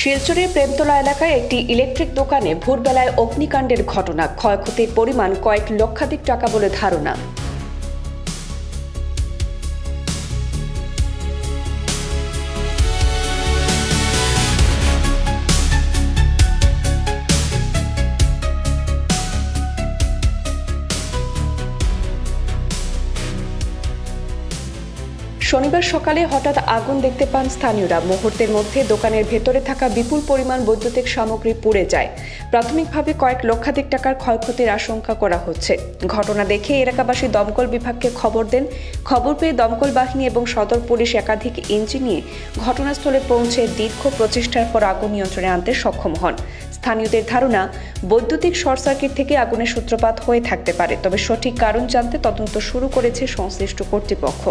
শিলচরের প্রেমতলা এলাকায় একটি ইলেকট্রিক দোকানে ভোরবেলায় অগ্নিকাণ্ডের ঘটনা। ক্ষয়ক্ষতির পরিমাণ কয়েক লক্ষাধিক টাকা বলে ধারণা। শনিবার সকালে হঠাৎ আগুন দেখতে পান স্থানীয়রা। মুহূর্তের মধ্যে দোকানের ভেতরে থাকা বিপুল পরিমাণ বৈদ্যুতিক সামগ্রী পুড়ে যায়। প্রাথমিকভাবে কয়েক লক্ষাধিক টাকার ক্ষয়ক্ষতির আশঙ্কা করা হচ্ছে। ঘটনা দেখে এলাকাবাসী দমকল বিভাগকে খবর দেন। খবর পেয়ে দমকল বাহিনী এবং সদর পুলিশ একাধিক ইঞ্জিন নিয়ে ঘটনাস্থলে পৌঁছে দীর্ঘ প্রচেষ্টার পর আগুন নিয়ন্ত্রণে আনতে সক্ষম হন। স্থানীয়দের ধারণা, বৈদ্যুতিক শর্ট সার্কিট থেকে আগুনের সূত্রপাত হয়ে থাকতে পারে। তবে সঠিক কারণ জানতে তদন্ত শুরু করেছে সংশ্লিষ্ট কর্তৃপক্ষ।